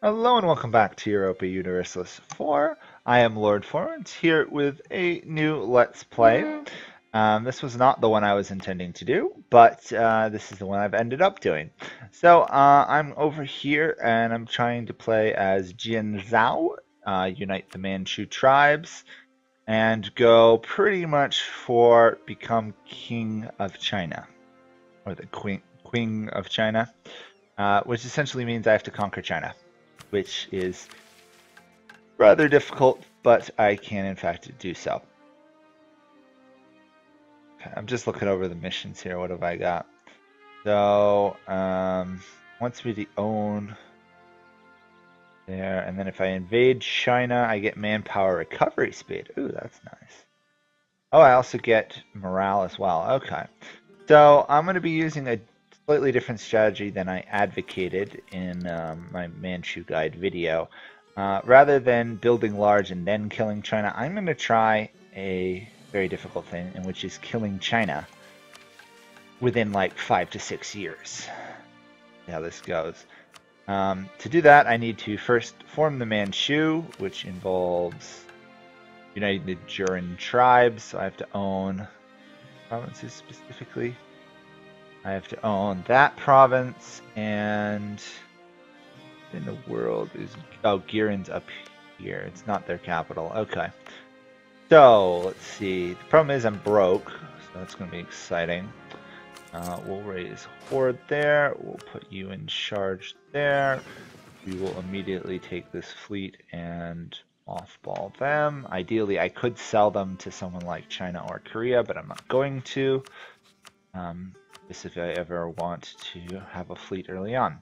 Hello and welcome back to Europa Universalis 4. I am Lord Forwind here with a new Let's Play. This was not the one I was intending to do, but this is the one I've ended up doing. So I'm over here and I'm trying to play as Jian Zhao, unite the Manchu tribes, and go pretty much for become King of China, or the Queen of China, which essentially means I have to conquer China, which is rather difficult, but I can in fact do so. Okay, I'm just looking over the missions here. What have I got? So, wants me to own there, and then if I invade China, I get manpower recovery speed. Ooh, that's nice. Oh, I also get morale as well. Okay. So I'm going to be using a slightly different strategy than I advocated in my Manchu Guide video. Rather than building large and then killing China, I'm going to try a very difficult thing, in which is killing China within like 5 to 6 years. See how this goes. To do that, I need to first form the Manchu, which involves uniting the Juran tribes. So I have to own provinces specifically. I have to own that province, and in the world is Girin's up here. It's not their capital. Okay. So let's see. The problem is I'm broke, so that's going to be exciting. We'll raise Horde there. We'll put you in charge there. We will immediately take this fleet and mothball them. Ideally, I could sell them to someone like China or Korea, but I'm not going to. If I ever want to have a fleet early on.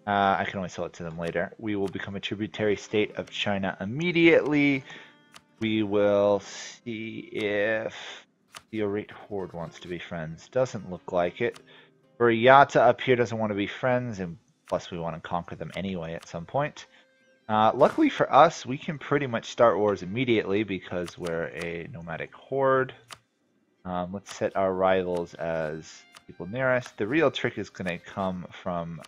I can only sell it to them later. We will become a tributary state of China immediately. We will see if the Orate Horde wants to be friends. Doesn't look like it. Buryata up here doesn't want to be friends, and plus we want to conquer them anyway at some point. Luckily for us, we can pretty much start wars immediately because we're a nomadic horde. Let's set our rivals as people near us. The real trick is going to come from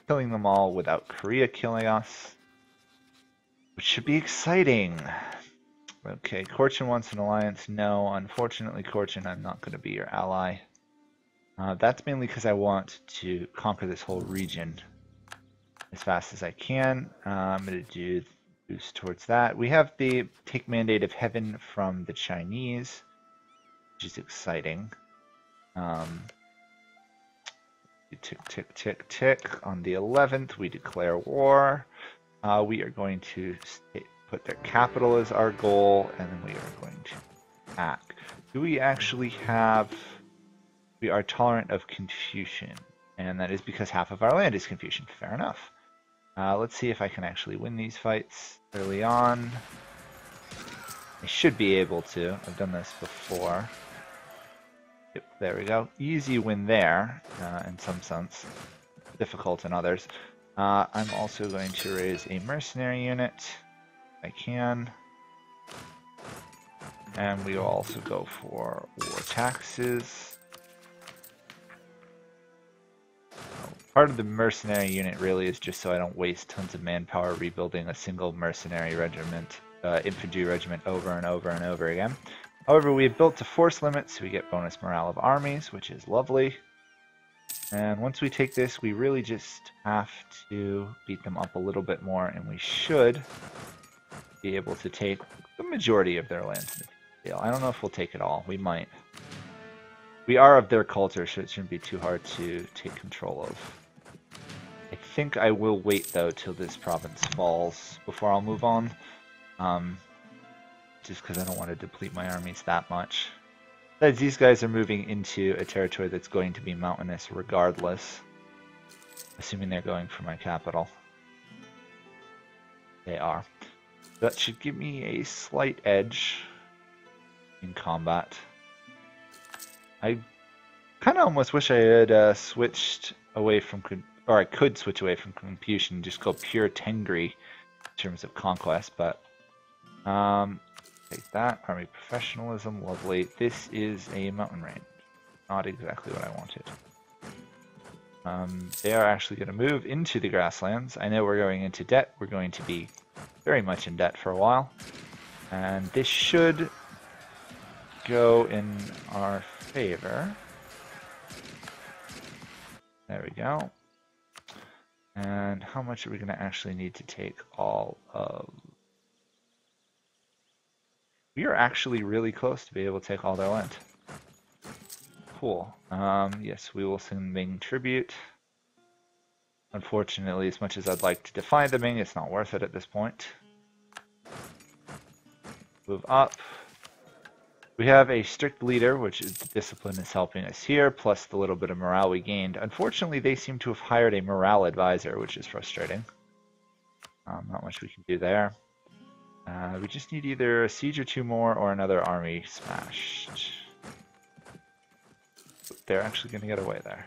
killing them all without Korea killing us, which should be exciting. Okay, Korchin wants an alliance. No, unfortunately, Korchin, I'm not going to be your ally. That's mainly because I want to conquer this whole region as fast as I can. I'm going to do boost towards that. We have the take Mandate of Heaven from the Chinese, which is exciting. Tick, tick, tick, tick. On the 11th, we declare war. We are going to put their capital as our goal, and then we are going to attack. Do we actually have... We are tolerant of Confucian, and that is because half of our land is Confucian. Fair enough. Let's see if I can actually win these fights early on. I should be able to. I've done this before. Yep, there we go. Easy win there, in some sense. Difficult in others. I'm also going to raise a mercenary unit, if I can. And we will also go for war taxes. Part of the mercenary unit really is just so I don't waste tons of manpower rebuilding a single mercenary regiment, infantry regiment over and over and over again. However, we have built to force limits, so we get bonus morale of armies, which is lovely. And once we take this, we really just have to beat them up a little bit more, and we should be able to take the majority of their lands in the deal. I don't know if we'll take it all. We might. We are of their culture, so it shouldn't be too hard to take control of. I think I will wait, though, till this province falls before I'll move on. Just because I don't want to deplete my armies that much. Besides, these guys are moving into a territory that's going to be mountainous regardless, assuming they're going for my capital. They are. That should give me a slight edge in combat. I kind of almost wish I had switched away from, or I could switch away from Confucian and just go pure Tengri in terms of conquest, but take that. Army professionalism, lovely. This is a mountain range. Not exactly what I wanted. They are actually going to move into the grasslands. I know we're going into debt. We're going to be very much in debt for a while. And this should go in our favor. There we go. And how much are we going to actually need to take all of... We are actually really close to be able to take all their land. Cool. Yes, we will send Ming tribute. Unfortunately, as much as I'd like to defy the Ming, it's not worth it at this point. Move up. We have a strict leader, which is the discipline is helping us here, plus the little bit of morale we gained. Unfortunately, they seem to have hired a morale advisor, which is frustrating. Not much we can do there. We just need either a siege or two more or another army smashed. They're actually going to get away there.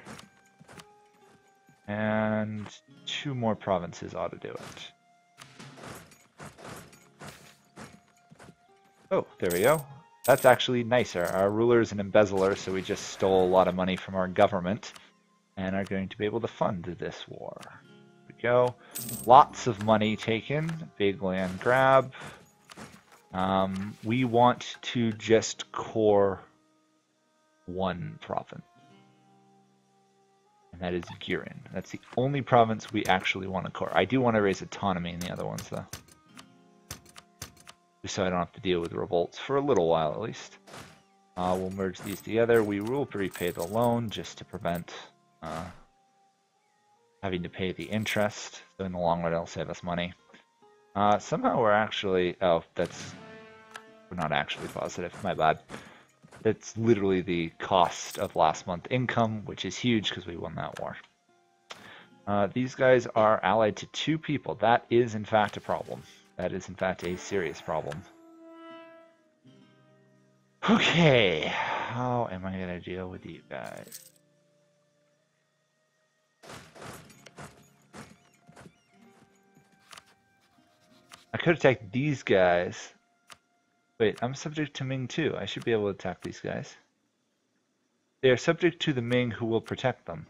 And 2 more provinces ought to do it. Oh, there we go. That's actually nicer. Our ruler is an embezzler, so we just stole a lot of money from our government and are going to be able to fund this war. There we go. Lots of money taken. Big land grab. We want to just core 1 province. And that is Girin. That's the only province we actually want to core. I do want to raise autonomy in the other ones, though. Just so I don't have to deal with revolts for a little while, at least. We'll merge these together. We will repay the loan just to prevent having to pay the interest. So in the long run, it'll save us money. Somehow we're actually... Oh, that's... We're not actually positive. My bad. That's literally the cost of last month's income, which is huge because we won that war. These guys are allied to 2 people. That is, in fact, a problem. That is, in fact, a serious problem. Okay, how am I going to deal with you guys? I could attack these guys. Wait, I'm subject to Ming too. I should be able to attack these guys. They are subject to the Ming who will protect them.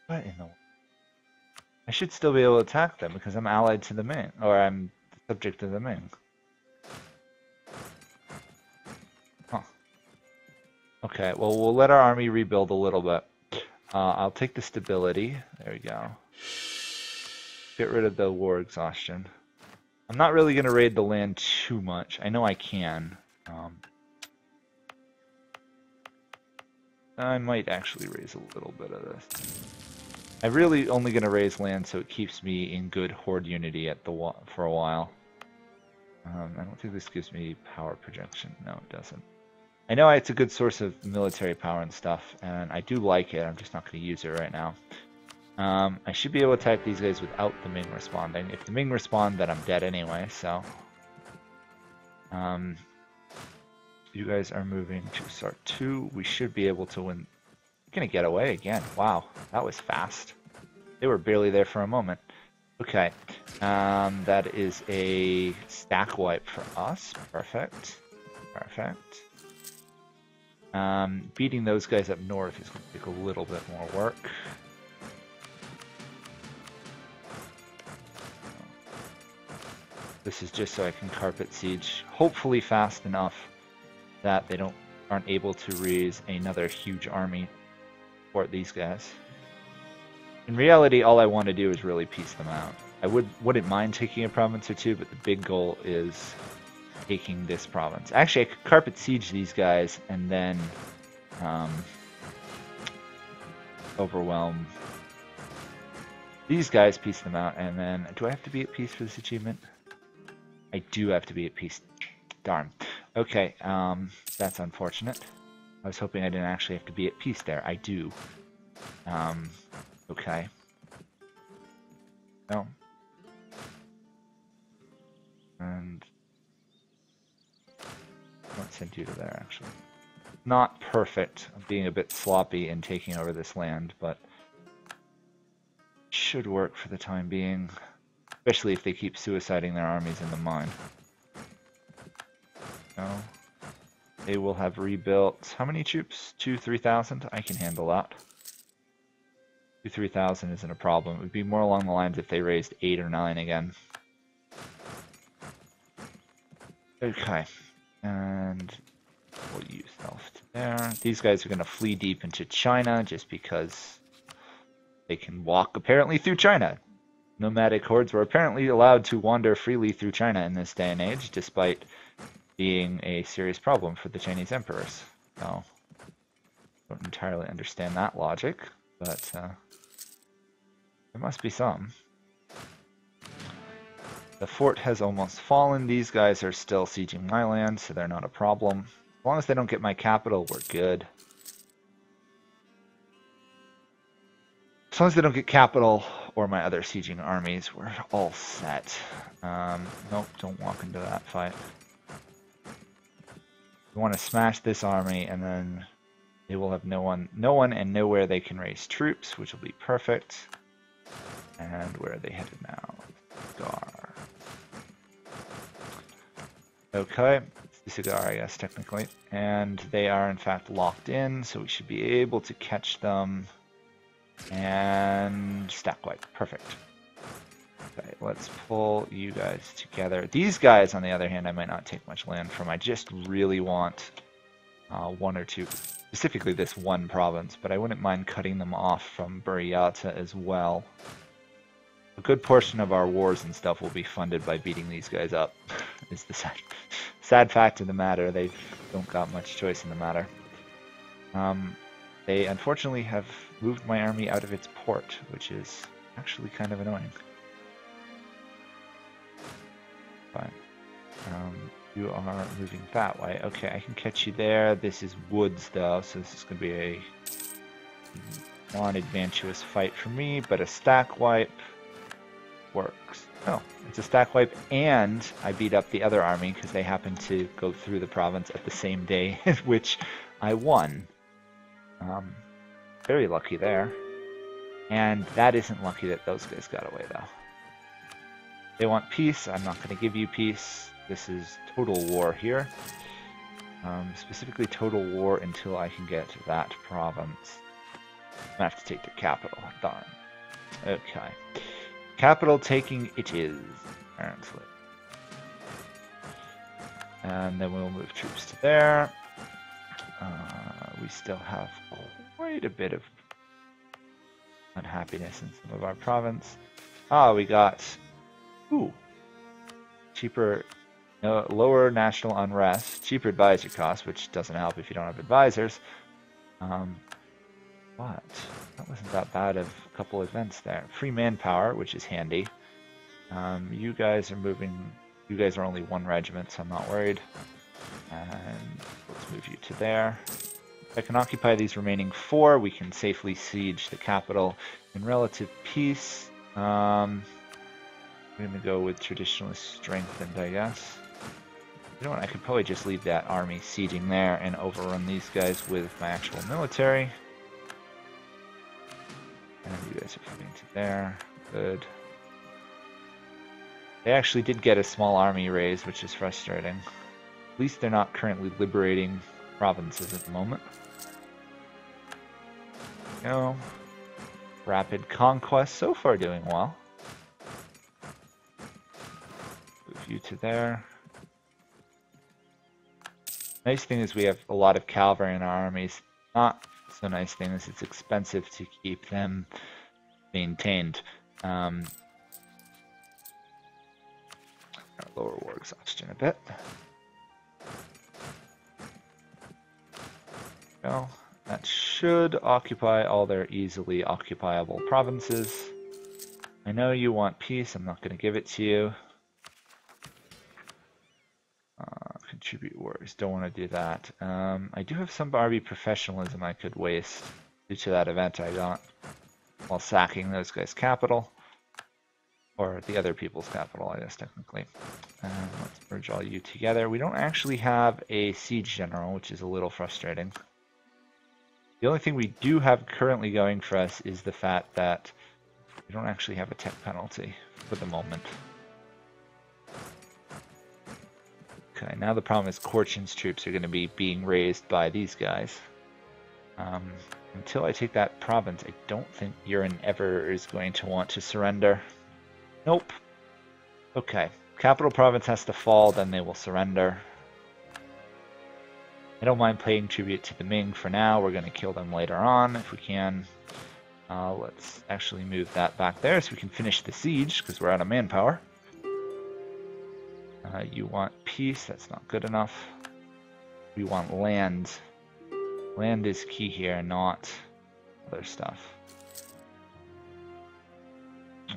What in the... I should still be able to attack them because I'm allied to the Ming, or I'm subject to the Ming. Huh. Okay, well, we'll let our army rebuild a little bit. I'll take the stability. There we go. Get rid of the war exhaustion. I'm not really going to raid the land too much. I know I can. I might actually raise a little bit of this. I'm really only going to raise land so it keeps me in good horde unity at the for a while. I don't think this gives me power projection. No, it doesn't. I know it's a good source of military power and stuff, and I do like it. I'm just not going to use it right now. I should be able to attack these guys without the Ming responding. If the Ming respond, then I'm dead anyway, so... you guys are moving to start 2. We should be able to win. Gonna get away again. Wow, that was fast. They were barely there for a moment. Okay, that is a stack wipe for us. Perfect. Perfect. Beating those guys up north is going to take a little bit more work. This is just so I can carpet siege, hopefully fast enough that they aren't able to raise another huge army for these guys. In reality, all I want to do is really piece them out. I wouldn't mind taking a province or 2, but the big goal is taking this province. Actually, I could carpet siege these guys and then overwhelm these guys, piece them out, and then... Do I have to be at peace for this achievement? I do have to be at peace. Darn. Okay, that's unfortunate. I was hoping I didn't actually have to be at peace there. I do. Okay. No. And... Let's send you to there, actually. Not perfect. I'm being a bit sloppy in taking over this land, but... should work for the time being. Especially if they keep suiciding their armies in the mine. No. They will have rebuilt, how many troops? 3,000? I can handle that. 3,000 isn't a problem. It would be more along the lines if they raised 8 or 9 again. Okay, and we'll use self to there. These guys are going to flee deep into China just because they can walk apparently through China. Nomadic hordes were apparently allowed to wander freely through China in this day and age, despite being a serious problem for the Chinese emperors. So, I don't entirely understand that logic, but there must be some. The fort has almost fallen. These guys are still sieging my land, so they're not a problem. As long as they don't get my capital, we're good. As long as they don't get capital or my other sieging armies, we're all set. Nope, don't walk into that fight. We want to smash this army, and then they will have no one and nowhere they can raise troops, which will be perfect. And where are they headed now? Gar. Okay, it's the Cigar, I guess, technically. And they are, in fact, locked in, so we should be able to catch them. And stack wipe. Perfect. Okay, let's pull you guys together. These guys, on the other hand, I might not take much land from. I just really want one or two, specifically this one province, but I wouldn't mind cutting them off from Buryatia as well. A good portion of our wars and stuff will be funded by beating these guys up, is the sad fact of the matter. They don't got much choice in the matter. They unfortunately have moved my army out of its port, which is actually kind of annoying. Fine. You are moving that way. Okay, I can catch you there. This is woods, though, so this is going to be a non-advantageous fight for me, but a stack wipe works. Oh, it's a stack wipe, and I beat up the other army because they happened to go through the province at the same day in which I won. Very lucky there. And that isn't lucky that those guys got away, though. They want peace. I'm not going to give you peace. This is total war here. Specifically total war until I can get that province. I have to take their capital. Darn. Okay. Capital taking it is, apparently. And then we'll move troops to there. We still have quite a bit of unhappiness in some of our province. Ah, we got cheaper, lower national unrest, cheaper advisor costs, which doesn't help if you don't have advisors. But that wasn't that bad of a couple events there. Free manpower, which is handy. You guys are moving. You guys are only 1 regiment, so I'm not worried. And let's move you to there. If I can occupy these remaining 4, we can safely siege the capital in relative peace. I'm going to go with traditionally strengthened, I guess. You know what, I could probably just leave that army sieging there and overrun these guys with my actual military. And you guys are moving to there. Good. They actually did get a small army raised, which is frustrating. At least they're not currently liberating provinces at the moment. No. Rapid conquest, so far doing well. Move you to there. Nice thing is we have a lot of cavalry in our armies. Not so nice thing is it's expensive to keep them maintained. Lower war exhaustion a bit. Well, that should occupy all their easily occupiable provinces. I know you want peace, I'm not going to give it to you. Contribute wars, don't want to do that. I do have some army professionalism I could waste due to that event I got while sacking those guys' capital. Or the other people's capital, I guess, technically. Let's merge all you together. We don't actually have a siege general, which is a little frustrating. The only thing we do have currently going for us is the fact that we don't actually have a tech penalty for the moment. Okay, now the problem is Korchin's troops are going to be being raised by these guys. Until I take that province, I don't think Uran ever is going to want to surrender. Nope. Okay, capital province has to fall, then they will surrender. I don't mind paying tribute to the Ming for now. We're going to kill them later on if we can. Let's actually move that back there so we can finish the siege because we're out of manpower. You want peace, that's not good enough. We want land. Land is key here, not other stuff.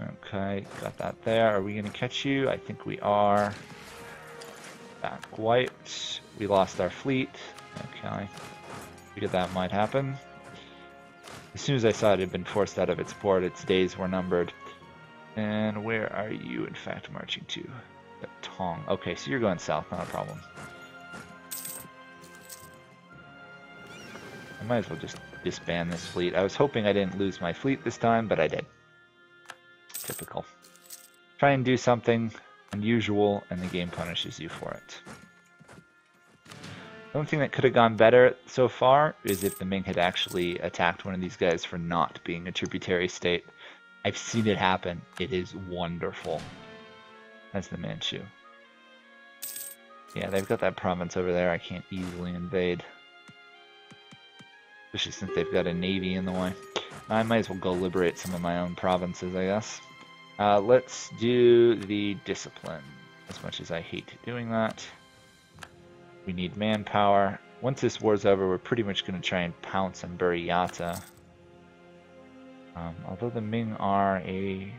Okay, got that there. Are we going to catch you? I think we are. Back wiped. We lost our fleet. Okay. Figured that might happen. As soon as I saw it had been forced out of its port, its days were numbered. And where are you, in fact, marching to? Tong. Okay, so you're going south, not a problem. I might as well just disband this fleet. I was hoping I didn't lose my fleet this time, but I did. Typical. Try and do something unusual, and the game punishes you for it. The only thing that could have gone better so far is if the Ming had actually attacked one of these guys for not being a tributary state. I've seen it happen. It is wonderful. That's the Manchu. Yeah, they've got that province over there I can't easily invade. Especially since they've got a navy in the way. I might as well go liberate some of my own provinces, I guess. Let's do the discipline. As much as I hate doing that. We need manpower. Once this war's over, we're pretty much going to try and pounce on Buriyata. Although the Ming are a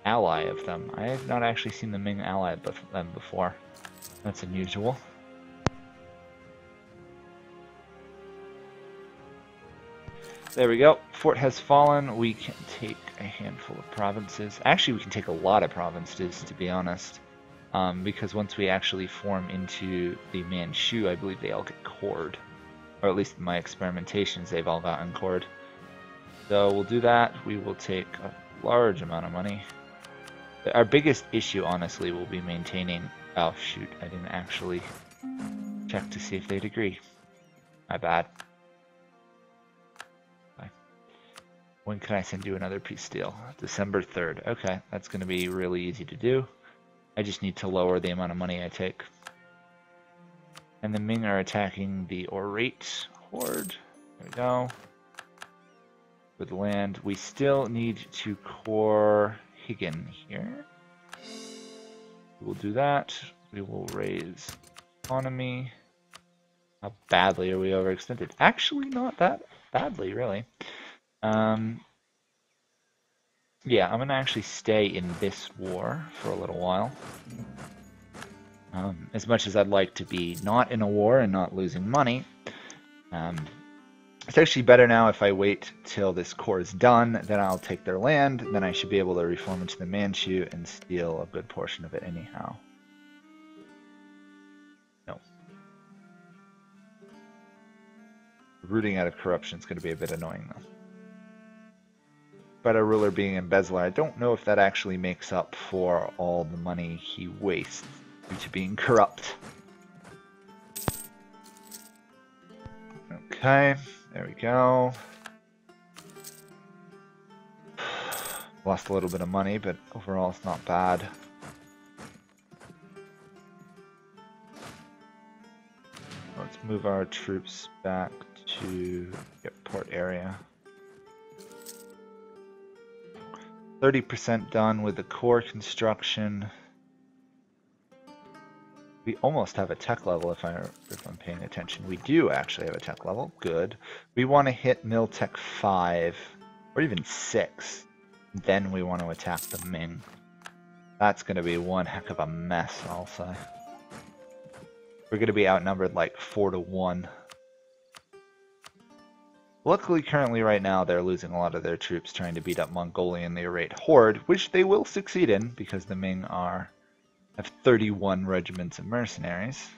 ally of them. I have not actually seen the Ming ally them before. That's unusual. There we go. Fort has fallen. We can take a handful of provinces. Actually, we can take a lot of provinces, to be honest. Because once we actually form into the Manchu, I believe they all get cored. Or at least in my experimentations, they've all gotten cored. So we'll do that. We will take a large amount of money. Our biggest issue, honestly, will be maintaining... Oh, shoot. I didn't actually check to see if they'd agree. My bad. Okay. When can I send you another peace deal? December 3rd. Okay, that's going to be really easy to do. I just need to lower the amount of money I take. And the Ming are attacking the Orate Horde. There we go. With land. We still need to core Higgin here. We'll do that. We will raise economy. How badly are we overextended? Actually, not that badly, really. Yeah, I'm going to actually stay in this war for a little while. As much as I'd like to be not in a war and not losing money. It's actually better now if I wait till this core is done, then I'll take their land, then I should be able to reform into the Manchu and steal a good portion of it anyhow. No. Rooting out of corruption is going to be a bit annoying though. But a ruler being embezzler, I don't know if that actually makes up for all the money he wastes due to being corrupt. Okay, there we go. Lost a little bit of money, but overall it's not bad. Let's move our troops back to the port area. 30% done with the core construction. We almost have a tech level if I'm paying attention. We do actually have a tech level. Good. We want to hit Mil Tech 5 or even 6. Then we want to attack the Ming. That's going to be one heck of a mess, I'll say. We're going to be outnumbered like 4-1. Luckily, currently right now, they're losing a lot of their troops trying to beat up Mongolia and the Orate Horde, which they will succeed in because the Ming have 31 regiments of mercenaries.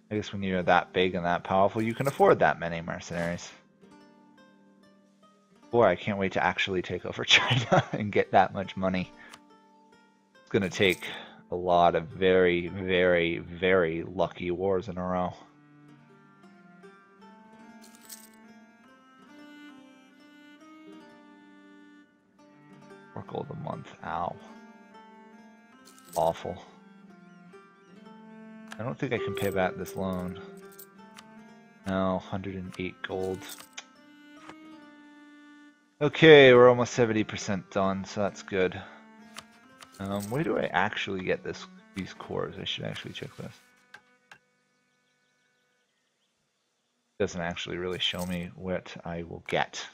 I guess when you're that big and that powerful, you can afford that many mercenaries. Boy, I can't wait to actually take over China and get that much money. It's going to take a lot of very, very, very lucky wars in a row. Four gold a month. Ow. Awful. I don't think I can pay back this loan. No, 108 gold. Okay, we're almost 70% done, so that's good. Where do I actually get these cores? I should actually check this. Doesn't actually really show me what I will get.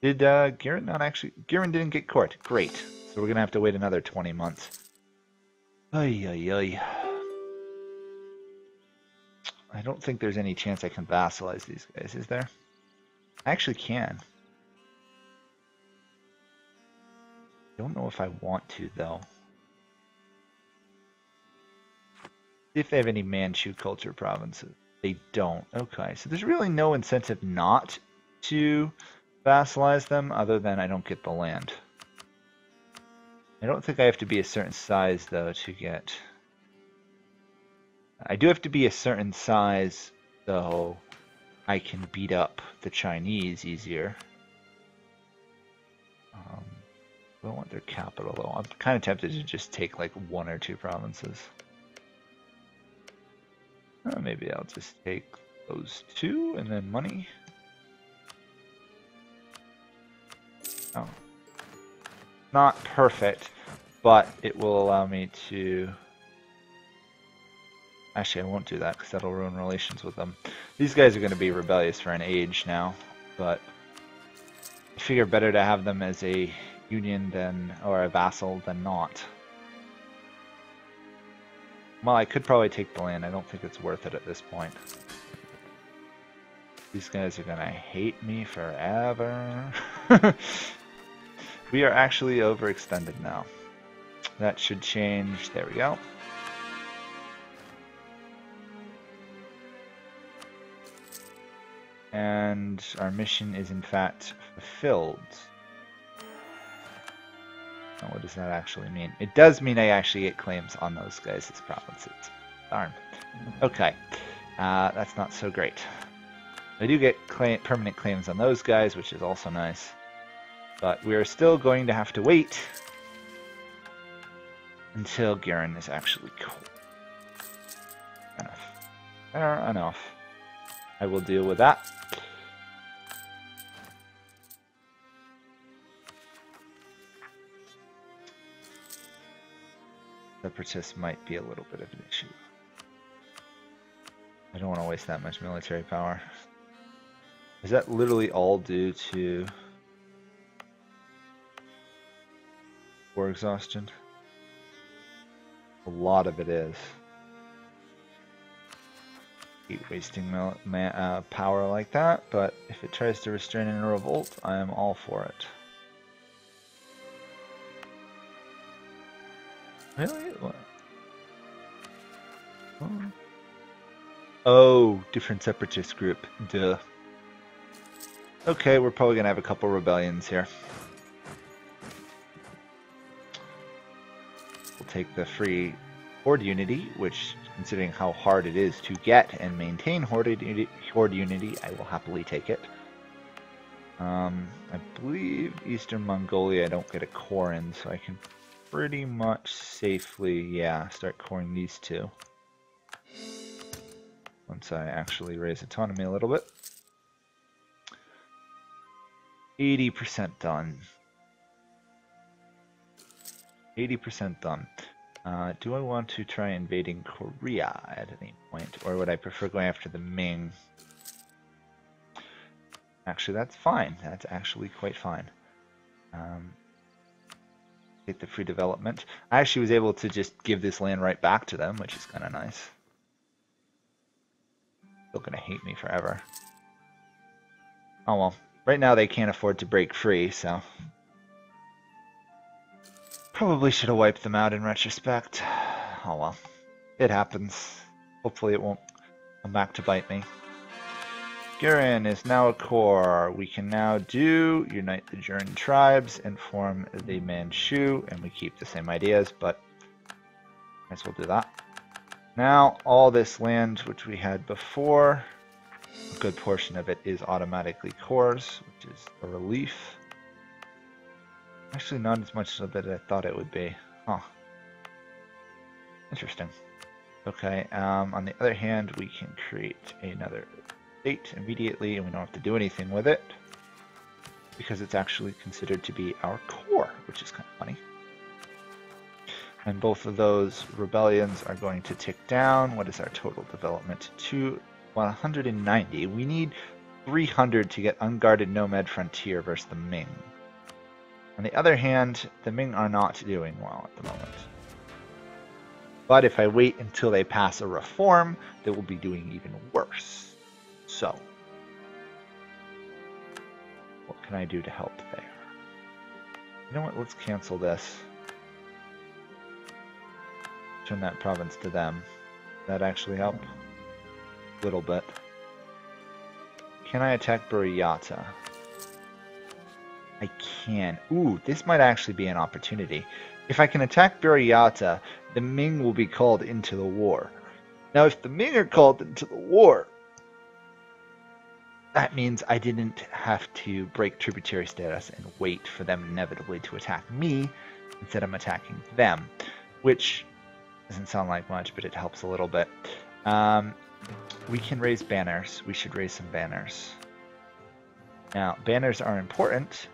Did Garen not actually? Garen didn't get court. Great. So we're gonna have to wait another 20 months. Ay ay ay. I don't think there's any chance I can vassalize these guys, is there? I actually can. Don't know if I want to though. See if they have any Manchu culture provinces. They don't. Okay, so there's really no incentive not to vassalize them other than I don't get the land. I don't think I have to be a certain size though to get... I do have to be a certain size so I can beat up the Chinese easier. I don't want their capital though. I'm kind of tempted to just take like 1 or 2 provinces. Maybe I'll just take those 2 and then money. Oh. Not perfect, but it will allow me to... Actually, I won't do that because that'll ruin relations with them. These guys are going to be rebellious for an age now, but I figure better to have them as a union than, or a vassal than not. Well, I could probably take the land. I don't think it's worth it at this point. These guys are going to hate me forever. We are actually overextended now. That should change. There we go. And our mission is in fact fulfilled. Now, what does that actually mean? It does mean I actually get claims on those guys' provinces. Darn. Okay. That's not so great. I do get permanent claims on those guys, which is also nice. But we're still going to have to wait until Garen is actually cool. Enough. Fair enough. I will deal with that. Separatists might be a little bit of an issue. I don't want to waste that much military power. Is that literally all due to war exhaustion? A lot of it is. Keep wasting power like that, but if it tries to restrain a revolt, I am all for it. Really? What? Oh, different separatist group. Duh. Okay, we're probably gonna have a couple rebellions here. We'll take the free horde unity, which, considering how hard it is to get and maintain horde unity, I will happily take it. I believe Eastern Mongolia I don't get a core in, so I can pretty much safely, yeah, start coring these 2. Once I actually raise autonomy a little bit. 80% done. 80% done. Do I want to try invading Korea at any point, or would I prefer going after the Ming? Actually, that's fine. That's actually quite fine. Take the free development. I actually was able to just give this land right back to them, which is kind of nice. Still gonna hate me forever. Oh well. Right now they can't afford to break free, so... Probably should have wiped them out in retrospect. Oh well. It happens. Hopefully it won't come back to bite me. Skirin is now a core. We can now do unite the Jurin tribes and form the Manchu, and we keep the same ideas, but might as well do that. Now, all this land which we had before, a good portion of it is automatically cores, which is a relief. Actually, not as much of it as I thought it would be. Huh. Interesting. Okay, on the other hand, we can create another state immediately, and we don't have to do anything with it because it's actually considered to be our core, which is kind of funny. And both of those rebellions are going to tick down. What is our total development? To 190. We need 300 to get unguarded nomad frontier versus the Ming. On the other hand, the Ming are not doing well at the moment. But if I wait until they pass a reform, they will be doing even worse. So, what can I do to help there? You know what? Let's cancel this. Turn that province to them. That actually help? A little bit. Can I attack Buriyata? I can. Ooh, this might actually be an opportunity. If I can attack Buriyata, the Ming will be called into the war. Now, if the Ming are called into the war, that means I didn't have to break tributary status and wait for them inevitably to attack me. Instead, I'm attacking them, which doesn't sound like much, but it helps a little bit. We can raise banners. We should raise some banners. Now, banners are important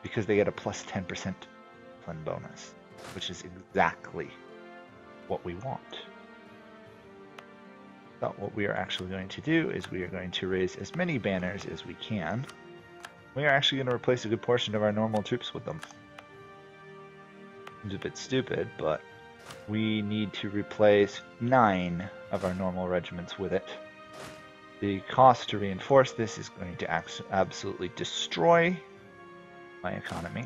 because they get a plus 10% discipline bonus, which is exactly what we want. So what we are actually going to do is we are going to raise as many banners as we can. We are actually going to replace a good portion of our normal troops with them. It's a bit stupid, but we need to replace 9 of our normal regiments with it. The cost to reinforce this is going to absolutely destroy my economy.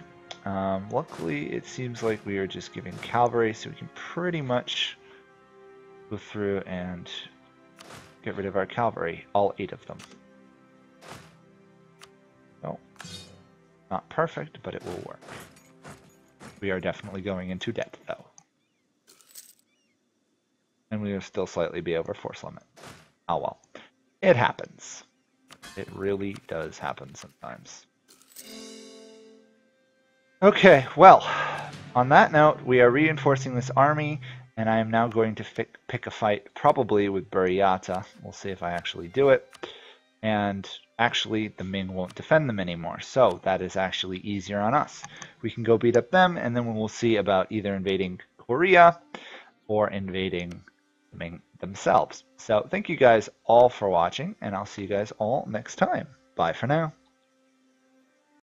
Luckily, it seems like we are just giving cavalry, so we can pretty much go through and get rid of our cavalry, all 8 of them. No, not perfect, but it will work. We are definitely going into debt, though. And we will still slightly be over force limit. Oh well. It happens. It really does happen sometimes. Okay, well, on that note, we are reinforcing this army, and I am now going to pick a fight, probably with Buriyata. We'll see if I actually do it. And actually, the Ming won't defend them anymore, so that is actually easier on us. We can go beat up them, and then we'll see about either invading Korea or invading the Ming themselves. So thank you guys all for watching, and I'll see you guys all next time. Bye for now.